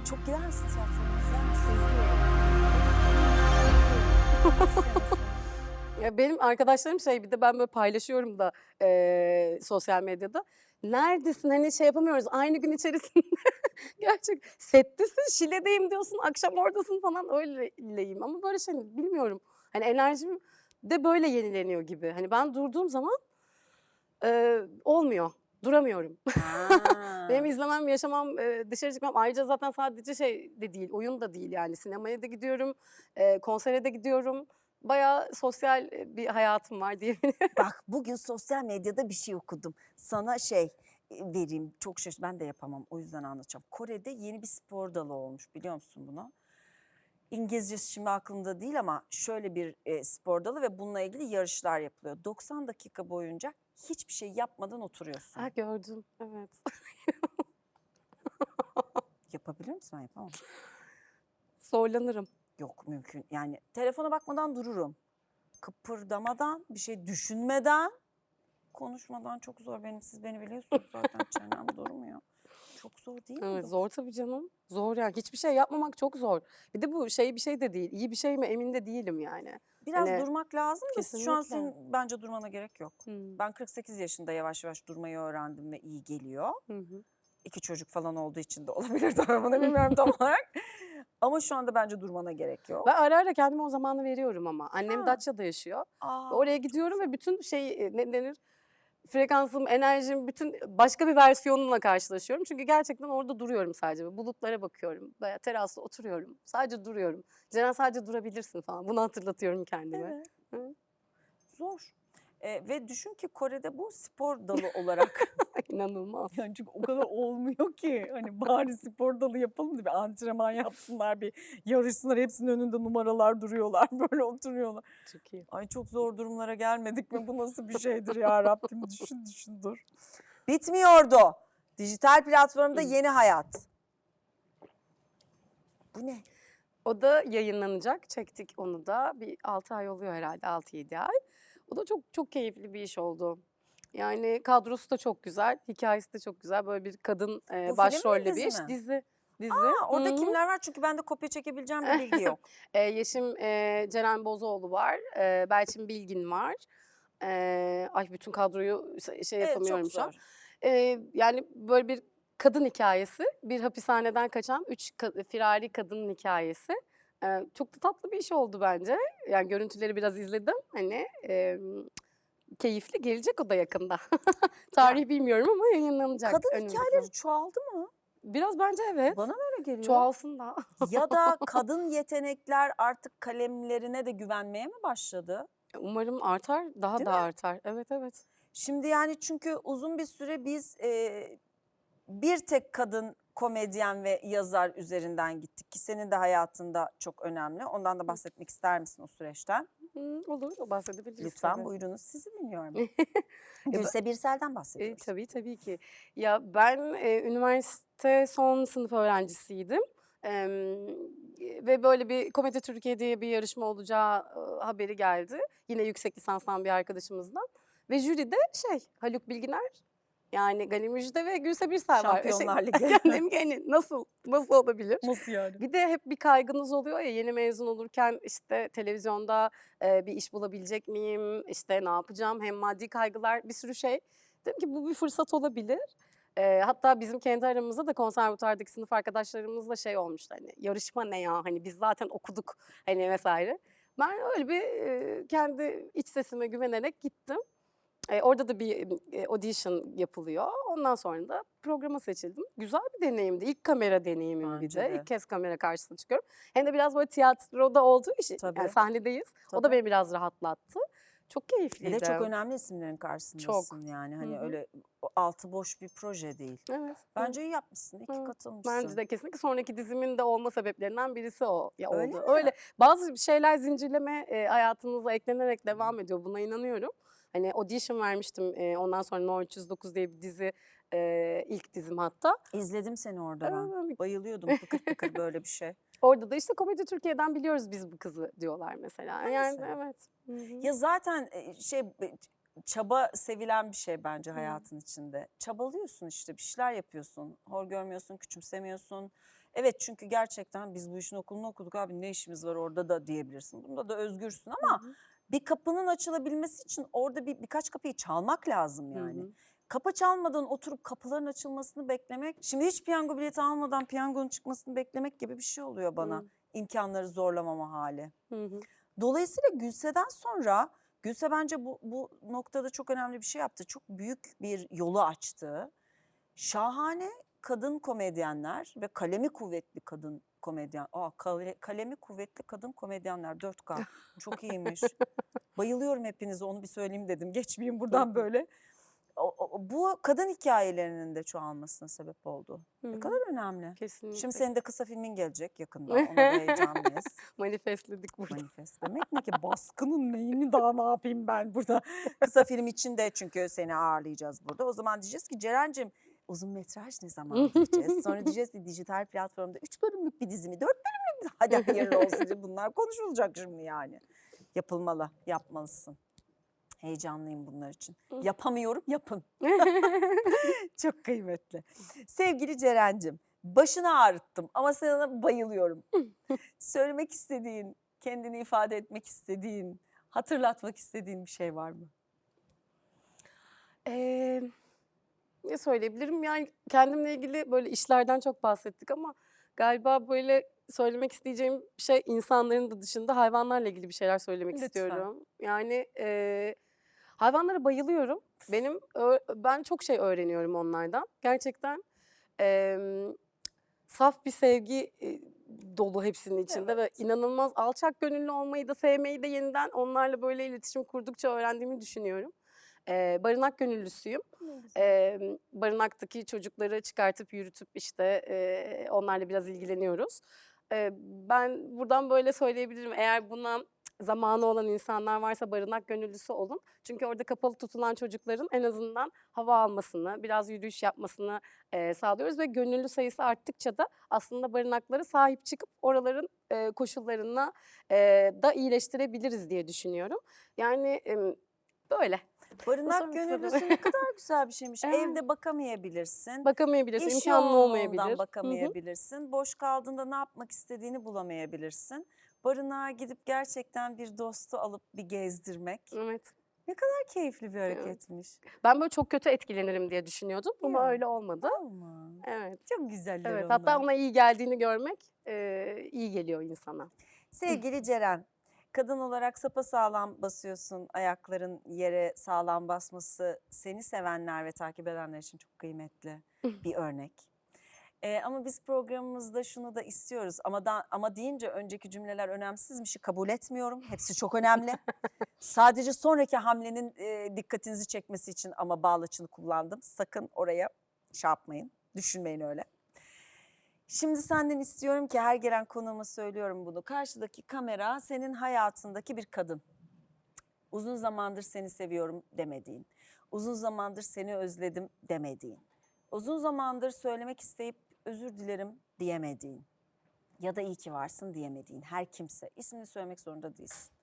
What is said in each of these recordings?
Çok gider misin tiyatroya? İzler misin? Ya benim arkadaşlarım bir de ben böyle paylaşıyorum da sosyal medyada. Neredesin? Hani şey yapamıyoruz aynı gün içerisinde. Gerçek settesin, Şile'deyim diyorsun, akşam oradasın falan öyleyim. Ama böyle bilmiyorum. Hani enerjim de böyle yenileniyor gibi. Hani ben durduğum zaman olmuyor. Duramıyorum. Benim izlemem, yaşamam, dışarı çıkmam. Ayrıca zaten sadece de değil, oyun da değil yani. Sinemaya da gidiyorum, konsere de gidiyorum. Bayağı sosyal bir hayatım var diyebilirim. Bak bugün sosyal medyada bir şey okudum. Sana vereyim. Çok şaşırdım. Ben de yapamam. O yüzden anlatacağım. Kore'de yeni bir spor dalı olmuş. Biliyor musun bunu? İngilizcesi şimdi aklımda değil ama şöyle bir spor dalı ve bununla ilgili yarışlar yapılıyor. 90 dakika boyunca hiçbir şey yapmadan oturuyorsun. Ha gördüm, evet. Yapabilir misin? Ben yapamam. Zorlanırım. Yok mümkün. Yani telefona bakmadan dururum. Kıpırdamadan, bir şey düşünmeden, konuşmadan çok zor benim. Siz beni biliyorsunuz zaten çenem durmuyor. Çok zor değil mi? Evet, zor tabii canım. Zor yani. Hiçbir şey yapmamak çok zor. Bir de bu bir şey de değil. İyi bir şey mi emin de değilim yani. Biraz Hani durmak lazım da şu an kesinlikle. senin bence durmana gerek yok. Hı. Ben 48 yaşında yavaş yavaş durmayı öğrendim ve iyi geliyor. Hı hı. 2 çocuk falan olduğu için de olabilir tabii bunu bilmiyorum tam olarak. Ama şu anda bence durmana gerek yok. Ben ara ara kendime o zamanı veriyorum ama. Annem Ha. Datça'da yaşıyor. Aa, Ve oraya gidiyorum ve bütün ne denir? Frekansım, enerjim, bütün başka bir versiyonumla karşılaşıyorum. Çünkü gerçekten orada duruyorum sadece. Bulutlara bakıyorum. Bayağı terasta oturuyorum. Sadece duruyorum. Ceren sadece durabilirsin falan. Bunu hatırlatıyorum kendime. evet. Hı. Zor. Ve düşün ki Kore'de bu spor dalı olarak İnanılmaz. yani çünkü o kadar olmuyor ki hani bari spor dalı yapalım da bir antrenman yapsınlar, bir yarışsınlar, hepsinin önünde numaralar duruyorlar, böyle oturuyorlar. Çok iyi. Ay çok zor durumlara gelmedik mi? Bu nasıl bir şeydir ya Rabbim, düşün dur. Bitmiyordu. Dijital platformda yeni hayat. Bu ne? O da yayınlanacak. Çektik onu da. Bir 6 ay oluyor herhalde. 6-7 ay. O da çok çok keyifli bir iş oldu. Yani kadrosu da çok güzel. Hikayesi de çok güzel. Böyle bir kadın Bu film mi, başrolle bir dizi iş. mi? Dizi. Ha, Hı orada hı. kimler var? Çünkü bende kopya çekebileceğim bir bilgi yok. Yeşim Ceren Bozoğlu var. Belçin Bilgin var. Ay bütün kadroyu Evet, çok yapamıyorum şu an. zor. Yani böyle bir kadın hikayesi. Bir hapishaneden kaçan 3 firari kadının hikayesi. Çok da tatlı bir iş oldu bence. Yani görüntüleri biraz izledim. Hani keyifli, gelecek o da yakında. Tarihi bilmiyorum ama yayınlanacak Kadın önümüzdeki hikayeleri zaman. çoğaldı mı? Biraz bence evet. Bana mı öyle geliyor? Çoğalsın da. Ya da kadın yetenekler artık kalemlerine de güvenmeye mi başladı? Umarım artar, daha Değil da mi? artar. Evet, evet. Şimdi yani çünkü uzun bir süre biz bir tek kadın komedyen ve yazar üzerinden gittik ki senin de hayatında çok önemli. Ondan da bahsetmek ister misin o süreçten? Olur, bahsedebiliriz Lütfen tabii. buyurunuz, sizi dinliyorum. Ya ben Gülse Birsel'den bahsediyoruz. tabii ki. Ya ben, üniversite son sınıf öğrencisiydim. Ve böyle bir Komedi Türkiye diye bir yarışma olacağı, haberi geldi. Yine yüksek lisanstan bir arkadaşımızdan ve jüride Haluk Bilginer, yani Gani Müjde ve Gülse Birsel var. Şampiyonlar Ligi. Dedim ki hani nasıl olabilir? Nasıl yani? Bir de hep bir kaygınız oluyor ya yeni mezun olurken işte televizyonda bir iş bulabilecek miyim? İşte ne yapacağım? Hem maddi kaygılar bir sürü şey. Dedim ki bu bir fırsat olabilir. Hatta bizim kendi aramızda da konservatuvardaki sınıf arkadaşlarımızla olmuştu hani yarışma ne ya hani biz zaten okuduk hani vesaire. Ben öyle bir kendi iç sesime güvenerek gittim. Orada da bir audition yapılıyor. Ondan sonra da programa seçildim. Güzel bir deneyimdi. İlk kamera deneyimim bir Bence de. de. İlk kez kamera karşısına çıkıyorum. Hem de biraz böyle tiyatroda olduğu için yani Tabii. sahnedeyiz. O da Tabii. beni biraz rahatlattı. Çok Bir keyifliydi. de çok önemli isimlerin Çok. karşısındasın yani. Hı Hani hı. öyle altı boş bir proje değil. Evet. Bence iyi yapmışsın. İyi ki Evet. katılmışsın. Bence de kesinlikle sonraki dizimin de olma sebeplerinden birisi Öyle oldu. mi? Öyle bazı şeyler zincirleme hayatınıza eklenerek devam ediyor. Buna inanıyorum. Hani audition vermiştim. Ondan sonra No 309 diye bir dizi ilk dizim hatta. İzledim seni orada ben. Evet. Bayılıyordum pıkır pıkır böyle bir şey. Orada da işte Komedi Türkiye'den biliyoruz biz bu kızı diyorlar mesela. Ha, Yani mesela. evet. Hı hı. Ya zaten çaba sevilen bir şey bence Hı. hayatın içinde. Çabalıyorsun işte, bir şeyler yapıyorsun. Hor görmüyorsun, küçümsemiyorsun. Evet, çünkü gerçekten biz bu işin okulunu okuduk abi, ne işimiz var orada da diyebilirsin. Bunda da özgürsün Hı ama hı. bir kapının açılabilmesi için orada birkaç kapıyı çalmak lazım Hı yani. hı. Kapı çalmadan oturup kapıların açılmasını beklemek, şimdi hiç piyango bileti almadan piyangonun çıkmasını beklemek gibi bir şey oluyor bana. Hı İmkanları zorlamama hali. hı. Dolayısıyla Gülse'den sonra, Gülse bence bu noktada çok önemli bir şey yaptı. Çok büyük bir yolu açtı. Şahane kadın komedyenler ve kalemi kuvvetli kadın komedyen. Kalemi kuvvetli kadın komedyenler 4K. Çok iyiymiş. Bayılıyorum hepinize, onu bir söyleyeyim dedim. Geçmeyeyim Hı buradan hı. böyle. Bu kadın hikayelerinin de çoğalmasına sebep oldu. Hı Ne hı. kadar önemli. Şimdi Kesinlikle. senin de kısa filmin gelecek yakında. Ona da heyecanlıyız. Manifestledik burada. Manifest demek ne ki? Baskının neyini daha ne yapayım ben burada? Kısa film için de çünkü seni ağırlayacağız burada. O zaman diyeceğiz ki Ceren'cim uzun metraj ne zaman diyeceğiz. Sonra diyeceğiz ki dijital platformda 3 bölümlük bir dizi mi? 4 bölümlük bir hadi hayırlı olsun. Bunlar konuşulacak şimdi yani. Yapılmalı, yapmalısın. Heyecanlıyım bunlar için. Yapamıyorum, yapın. Çok kıymetli. Sevgili Ceren'cim, başını ağrıttım ama sana bayılıyorum. Söylemek istediğin, kendini ifade etmek istediğin, hatırlatmak istediğin bir şey var mı? Eee, Ne söyleyebilirim? Yani kendimle ilgili böyle işlerden çok bahsettik ama galiba böyle söylemek isteyeceğim şey insanların da dışında hayvanlarla ilgili bir şeyler söylemek Lütfen. istiyorum. Yani hayvanlara bayılıyorum. Ben çok şey öğreniyorum onlardan. Gerçekten emm, saf bir sevgi dolu hepsinin içinde ve Evet. inanılmaz alçak gönüllü olmayı da sevmeyi de yeniden onlarla böyle iletişim kurdukça öğrendiğimi düşünüyorum. Barınak gönüllüsüyüm. Ne güzel. Barınaktaki çocukları çıkartıp yürütüp işte onlarla biraz ilgileniyoruz. Ben buradan böyle söyleyebilirim. Eğer buna zamanı olan insanlar varsa barınak gönüllüsü olun. Çünkü orada kapalı tutulan çocukların en azından hava almasını, biraz yürüyüş yapmasını sağlıyoruz ve gönüllü sayısı arttıkça da aslında barınaklara sahip çıkıp oraların koşullarına da iyileştirebiliriz diye düşünüyorum. Yani böyle. Bu Barınak son kısa gönüllüsü ne kadar güzel bir şeymiş. Evet. Evde bakamayabilirsin. Bakamayabilirsin, İş imkânın yoğunluğundan olmayabilir. Hı hı. bakamayabilirsin. Boş kaldığında ne yapmak istediğini bulamayabilirsin. Barınağa gidip gerçekten bir dostu alıp bir gezdirmek Evet, ne kadar keyifli bir evet. hareketmiş. Ben böyle çok kötü etkilenirim diye düşünüyordum ama Ya, öyle olmadı. olma. Evet, Çok güzeller evet. Hatta onlar. ona iyi geldiğini görmek, iyi geliyor insana. Sevgili Ceren, kadın olarak sapasağlam basıyorsun. Ayakların yere sağlam basması seni sevenler ve takip edenler için çok kıymetli bir örnek. Ama biz programımızda şunu da istiyoruz ama deyince önceki cümleler önemsizmişi kabul etmiyorum. Hepsi çok önemli. Sadece sonraki hamlenin dikkatinizi çekmesi için ama bağlaçını kullandım. Sakın oraya şey yapmayın, düşünmeyin öyle. Şimdi senden istiyorum ki her gelen konuğuma söylüyorum bunu. Karşıdaki kamera senin hayatındaki bir kadın. Uzun zamandır seni seviyorum demediğin, uzun zamandır seni özledim demediğin, uzun zamandır söylemek isteyip özür dilerim diyemediğin ya da iyi ki varsın diyemediğin her kimse, ismini söylemek zorunda değilsin.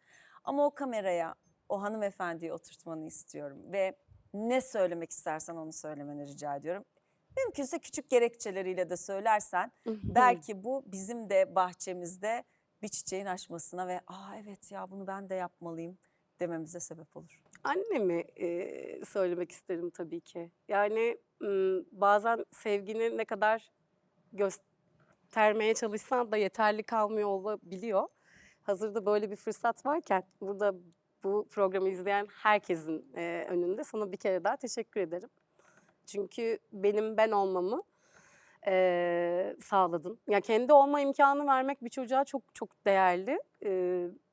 Ama o kameraya o hanımefendiyi oturtmanı istiyorum ve ne söylemek istersen onu söylemeni rica ediyorum. Mümkünse küçük gerekçeleriyle de söylersen belki bu bizim de bahçemizde bir çiçeğin açmasına ve evet ya bunu ben de yapmalıyım dememize sebep olur. Annemi söylemek isterim tabii ki. Yani bazen sevgini ne kadar göstermeye çalışsan da yeterli kalmıyor olabiliyor. Hazırda böyle bir fırsat varken burada bu programı izleyen herkesin önünde sana bir kere daha teşekkür ederim. Çünkü benim ben olmamı sağladın. Ya kendi olma imkânı vermek bir çocuğa çok çok değerli.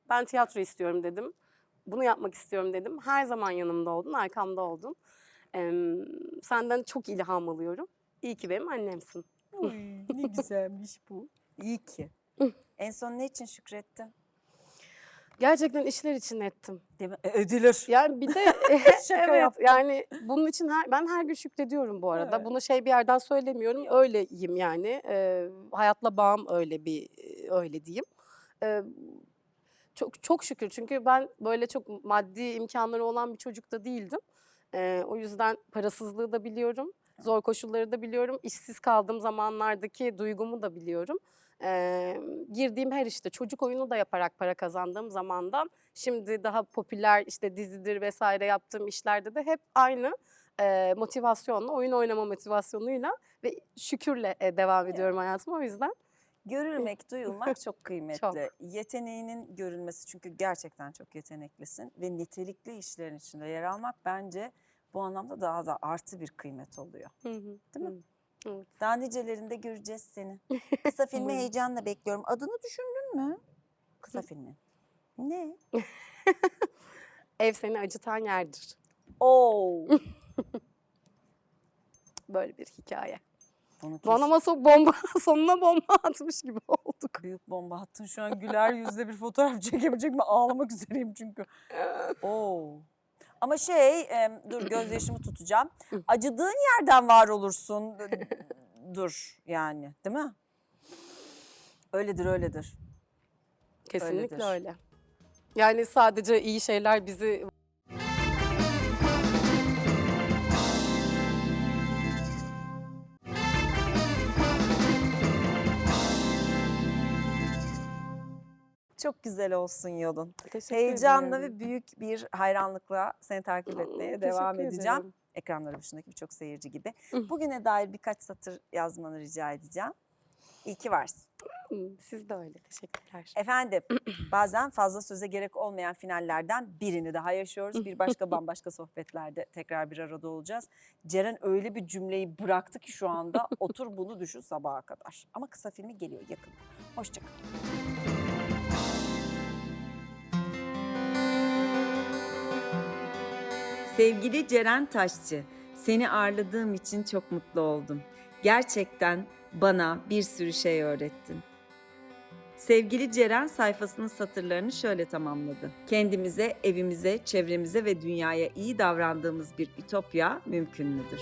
Ben tiyatro istiyorum dedim. Bunu yapmak istiyorum dedim. Her zaman yanımda oldun, arkamda oldun. Senden çok ilham alıyorum. İyi ki benim annemsin. Oy, ne güzelmiş bu. İyi ki. En son ne için şükrettin? Gerçekten işler için ettim. Değil mi? Ödülür. Yani bir de Şaka evet, yaptım. yani bunun için ben her gün şükrediyorum bu arada. Evet. Bunu şey bir yerden söylemiyorum, Yok. öyleyim yani. Hayatla bağım öyle öyle diyeyim. Eee, Çok çok şükür çünkü ben böyle çok maddi imkânları olan bir çocuk da değildim. O yüzden parasızlığı da biliyorum. Zor koşulları da biliyorum. İşsiz kaldığım zamanlardaki duygumu da biliyorum. Girdiğim her işte çocuk oyunu da yaparak para kazandığım zamandan şimdi daha popüler işte dizidir vesaire yaptığım işlerde de hep aynı motivasyonla, oyun oynama motivasyonuyla ve şükürle devam ediyorum hayatıma o yüzden. Görülmek, duyulmak çok Çok. kıymetli. Yeteneğinin görülmesi çünkü gerçekten çok yeteneklisin ve nitelikli işlerin içinde yer almak bence bu anlamda daha da artı bir kıymet oluyor. Hı hı, Değil mi? hı. Evet. Daha nicelerinde göreceğiz seni. Kısa filmi Umarım. heyecanla bekliyorum. Adını düşündün mü? Kısa filmin. Ne? Ev seni acıtan yerdir. Oo. Böyle bir hikaye. Bunu kes. Bana ama bomba, sonuna bomba atmış gibi olduk. Büyük bomba attın. Şu an güler yüzle bir fotoğraf çekebilecek mi? Ağlamak üzereyim çünkü. Oo. Ama dur gözyaşımı tutacağım. Acıdığın yerden var olursun. Dur yani, değil mi? Öyledir, öyledir. Kesinlikle Öyledir. öyle. Yani sadece iyi şeyler bizi Çok güzel olsun yolun. Teşekkür Heyecanla ederim. ve büyük bir hayranlıkla seni takip etmeye devam Teşekkür edeceğim. ederim. Ekranları başındaki birçok seyirci gibi. Bugüne dair birkaç satır yazmanı rica edeceğim. İyi ki varsın. Siz de öyle. Teşekkürler. Efendim, bazen fazla söze gerek olmayan finallerden birini daha yaşıyoruz. Bir başka bambaşka sohbetlerde tekrar bir arada olacağız. Ceren öyle bir cümleyi bıraktı ki şu anda otur bunu düşün sabaha kadar. Ama kısa filmi geliyor yakında. Hoşçakalın. Sevgili Ceren Taşçı, seni ağırladığım için çok mutlu oldum. Gerçekten bana bir sürü şey öğrettin. Sevgili Ceren sayfasının satırlarını şöyle tamamladı. Kendimize, evimize, çevremize ve dünyaya iyi davrandığımız bir ütopya mümkün müdür?